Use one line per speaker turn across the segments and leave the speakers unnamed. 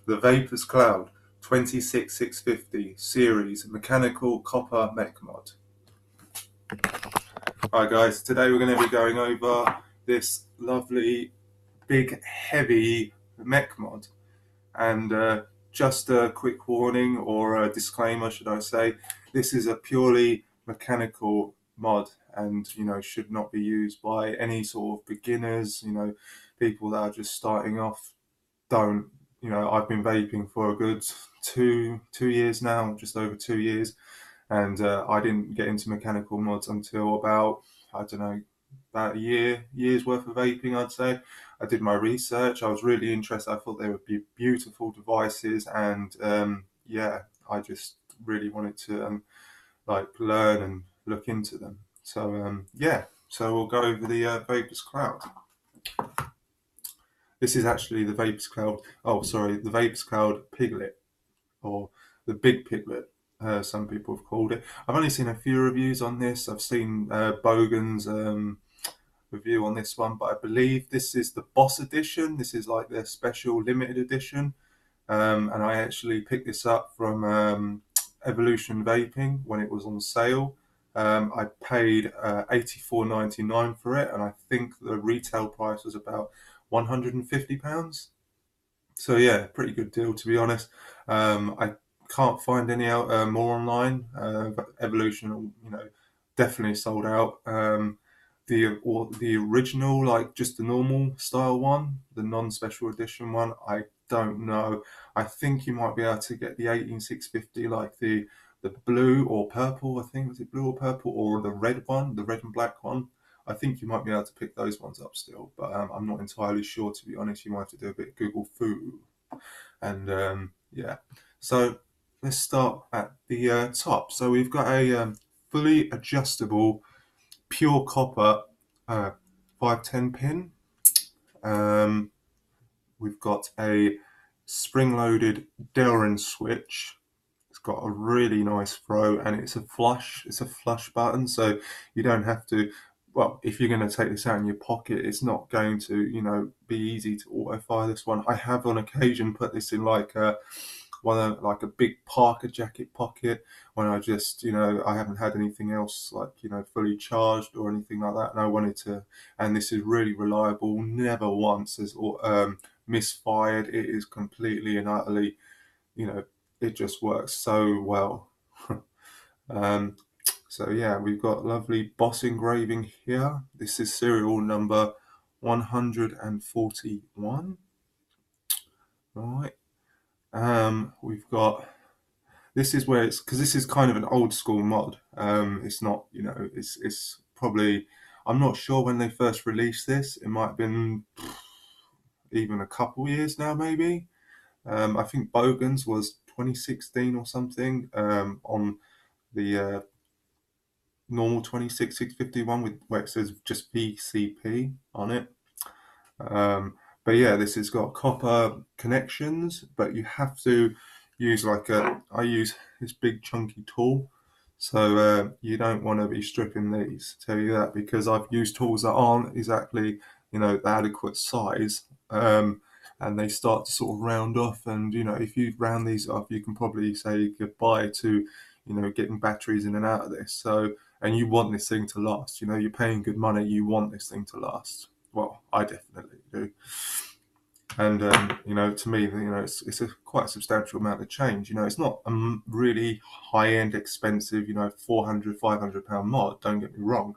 the Vaperz Cloud 26650 series mechanical copper mech mod. Hi guys, today we're going to be going over this lovely big heavy mech mod, and just a quick warning, or a disclaimer should I say, this is a purely mechanical mod and should not be used by any sort of beginners, people that are just starting off. Don't, I've been vaping for a good two years now, just over 2 years, and I didn't get into mechanical mods until about, I don't know, about a year's worth of vaping, I'd say. I did my research. I was really interested. I thought they would be beautiful devices, and yeah, I just really wanted to learn and look into them. So yeah, so we'll go over the Vaperz Cloud. This is actually the Vaperz Cloud. Oh, sorry, the Vaperz Cloud Piglet, or the Big Piglet. Some people have called it. I've only seen a few reviews on this. I've seen Bogan's review on this one, but I believe this is the Boss Edition. This is like their special limited edition, and I actually picked this up from Evolution Vaping when it was on sale. I paid $84.99 for it, and I think the retail price was about £150. So yeah, pretty good deal, to be honest. I can't find any more online. Evolution, definitely sold out. The original, like just the normal style one, the non-special edition one, I don't know. I think you might be able to get the 18650, like the blue or purple. I think, was it blue or purple, or the red one, the red and black one? I think you might be able to pick those ones up still, but I'm not entirely sure, to be honest. You might have to do a bit of Google foo. And yeah, so let's start at the top. So we've got a fully adjustable pure copper 510 pin. We've got a spring-loaded Delrin switch. It's got a really nice throw, and it's a flush button, so you don't have to, well, if you're going to take this out in your pocket, it's not going to, be easy to auto fire this one. I have on occasion put this in like a big Parker jacket pocket when I just, I haven't had anything else like, fully charged or anything like that, and I wanted to, and this is really reliable, never once has misfired. It is completely and utterly, it just works so well. So yeah, we've got lovely Boss engraving here. This is serial number 141. Right. We've got, this is where it's, because this is kind of an old school mod. It's not, it's probably, I'm not sure when they first released this. It might have been even a couple years now, maybe. I think Bogan's was 2016 or something, on the normal 26651 with where it says just VCP on it. But yeah, this has got copper connections, but you have to use I use this big chunky tool, so you don't want to be stripping these, tell you that, because I've used tools that aren't exactly the adequate size, and they start to sort of round off, and if you round these off, you can probably say goodbye to getting batteries in and out of this. So, and you want this thing to last, you're paying good money, you want this thing to last. Well, I definitely do. And to me, it's a quite substantial amount of change. It's not a really high-end, expensive, 400, 500 pound mod, don't get me wrong,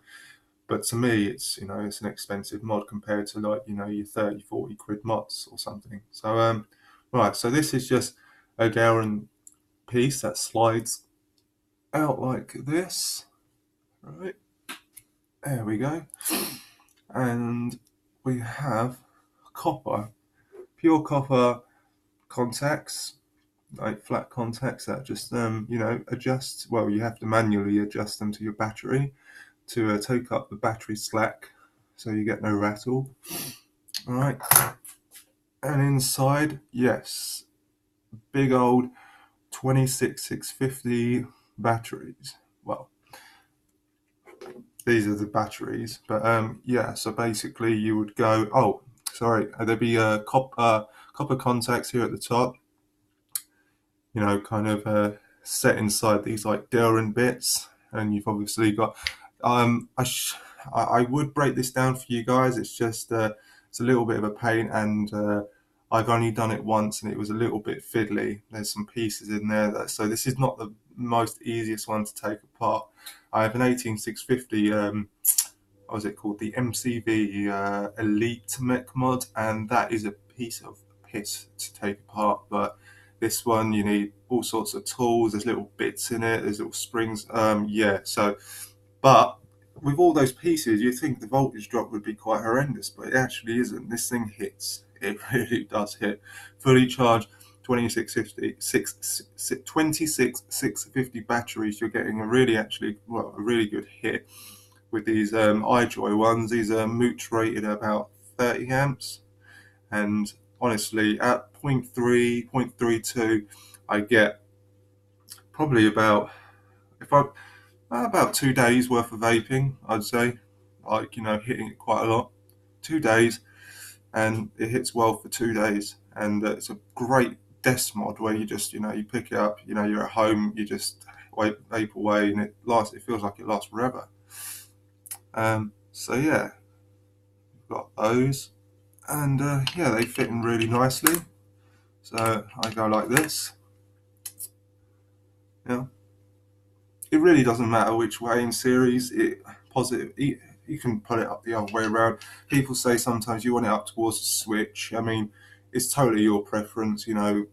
but to me, it's it's an expensive mod compared to like your 30, 40 quid mods or something. So right, so this is just a Delrin piece that slides out like this. Right, there we go. And we have pure copper contacts, like flat contacts that just adjust. Well, you have to manually adjust them to your battery to take up the battery slack, so you get no rattle. All right, and inside, yes, big old 26650 batteries. Well, these are the batteries, but yeah, so basically you would go, oh sorry, there'd be copper contacts here at the top, kind of set inside these like Delrin bits, and you've obviously got. I, I would break this down for you guys. It's just it's a little bit of a pain, and I've only done it once, and it was a little bit fiddly. There's some pieces in there, so this is not the most easiest one to take apart. I have an 18650. What was it called? The MCV Elite Mech mod, and that is a piece of piss to take apart. But this one, you need all sorts of tools. There's little bits in it. There's little springs. Yeah. So, but with all those pieces, you'd think the voltage drop would be quite horrendous, but it actually isn't. This thing hits. It really does hit. Fully charged 26,650 batteries. You're getting a really a really good hit with these iJoy ones. These are Mooch rated about 30 amps, and honestly, at 0.3, 0.32, I get probably if I about 2 days worth of vaping, I'd say, like hitting it quite a lot. 2 days, and it hits well for 2 days, and it's a great desk mod where you just you pick it up, you're at home, you just vape away, and it lasts. It feels like it lasts forever. So yeah, we've got those, and yeah, they fit in really nicely. So I go like this. Yeah, it really doesn't matter which way in series. You can put it up the other way around. People say sometimes you want it up towards the switch. I mean, it's totally your preference. I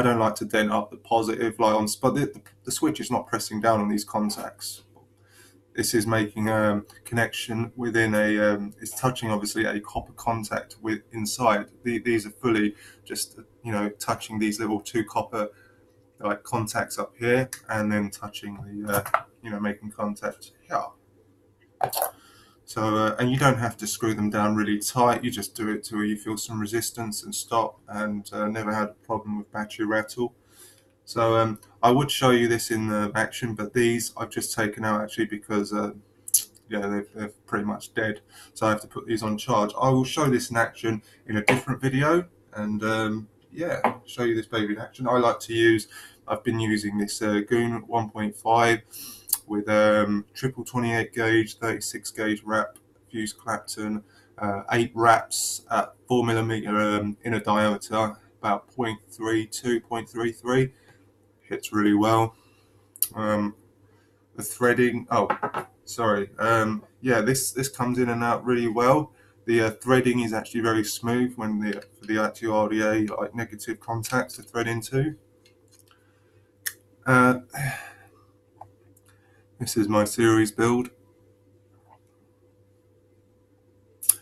don't like to dent up the positive like on, but the switch is not pressing down on these contacts. This is making a connection within it's touching obviously a copper contact with inside. These are fully just touching these little two copper like contacts up here, and then touching the making contact here. So and you don't have to screw them down really tight. You just do it till you feel some resistance and stop. And never had a problem with battery rattle. So I would show you this in action, but these I've just taken out actually because yeah, they're pretty much dead. So I have to put these on charge. I will show this in action in a different video, and yeah, show you this baby in action. I've been using this Goon 1.5 with triple 28 gauge, 36 gauge wrap, fused Clapton, 8 wraps at 4mm inner diameter, about 0.32, 0.33. Hits really well. The threading, yeah, this comes in and out really well. The threading is actually very smooth when for the actual RDA like negative contacts to thread into. This is my series build.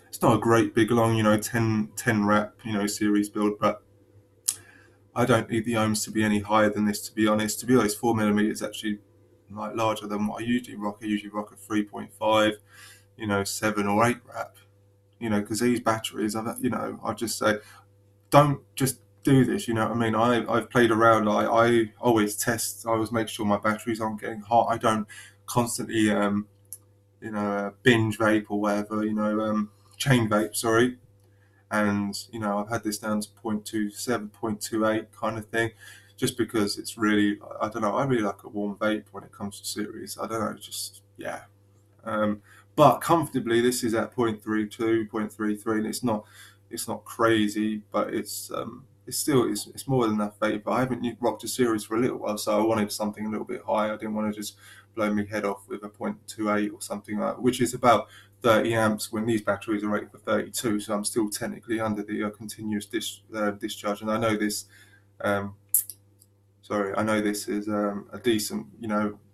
It's not a great big long 10 wrap series build, but I don't need the ohms to be any higher than this, to be honest. 4mm is actually like larger than what I usually rock. I usually rock a 3.5, 7 or 8 wrap, because these batteries, I just say, don't just do this, you know what I mean? I've played around. I always test. I always make sure my batteries aren't getting hot. I don't constantly, binge vape or whatever, chain vape, sorry. And I've had this down to 0.27, 0.28 kind of thing, just because it's really, I don't know, I really like a warm vape when it comes to series. I don't know, just yeah. But comfortably, this is at 0.32, 0.33, and it's not crazy, but it's still it's more than enough vape. But I haven't rocked a series for a little while, so I wanted something a little bit higher. I didn't want to just blow my head off with a 0.28 or something like that, which is about 30 amps when these batteries are rated for 32. So I'm still technically under the continuous discharge, and I know this. I know this is a decent,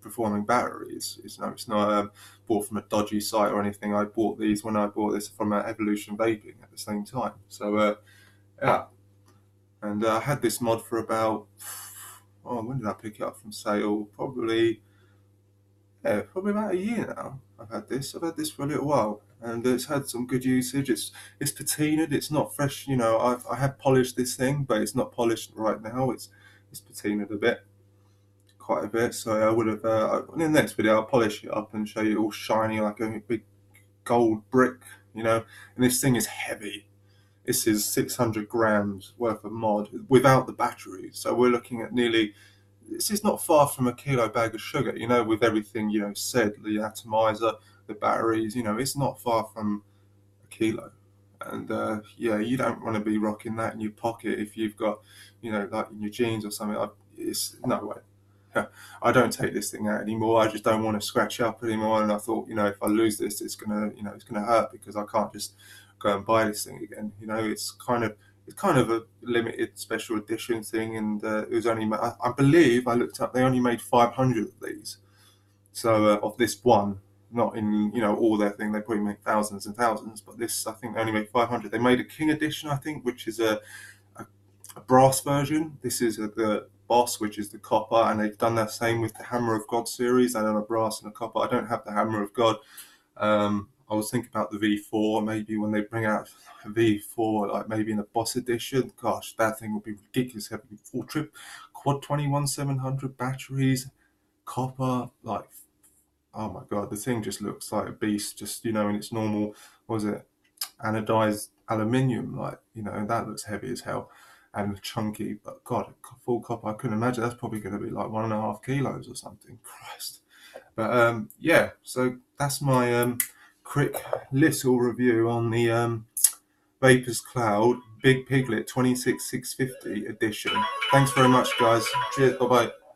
performing battery. It's not bought from a dodgy site or anything. I bought these when I bought this from Evolution Vaping at the same time. So yeah, and I had this mod for about, when did I pick it up from sale? Probably about a year now. I've had this for a little while, and it's had some good usage. It's patinaed. It's not fresh. I have polished this thing, but it's not polished right now. It's patinaed a bit, quite a bit. So I would have in the next video I'll polish it up and show you all shiny like a big gold brick. And this thing is heavy. This is 600 grams worth of mod without the battery. So we're looking at nearly, this is not far from a kilo bag of sugar, with everything, said, the atomizer, the batteries, it's not far from a kilo. And yeah, you don't want to be rocking that in your pocket if you've got, like in your jeans or something. It's no way. I don't take this thing out anymore. I just don't want to scratch up anymore. And I thought, if I lose this, it's gonna hurt because I can't just go and buy this thing again. It's kind of a limited special edition thing, and it was only. I believe I looked up. They only made 500 of these. So of this one, not in all their thing. They probably make thousands and thousands, but this I think they only made 500. They made a King edition, I think, which is a brass version. This is the Boss, which is the copper, and they've done the same with the Hammer of God series. They have a brass and a copper. I don't have the Hammer of God. I was thinking about the V4, maybe when they bring out a V4, like maybe in a Boss edition. Gosh, that thing would be ridiculous. Having full trip, quad 21700 batteries, copper, like, oh my god, the thing just looks like a beast. Just in its normal, what was it, anodized aluminium, like that looks heavy as hell and chunky. But god, full copper, I couldn't imagine. That's probably going to be like 1.5 kilos or something. Christ. But yeah, so that's my quick little review on the Vaperz Cloud Big Piglet 26650 edition. Thanks very much, guys. Cheers. Bye bye.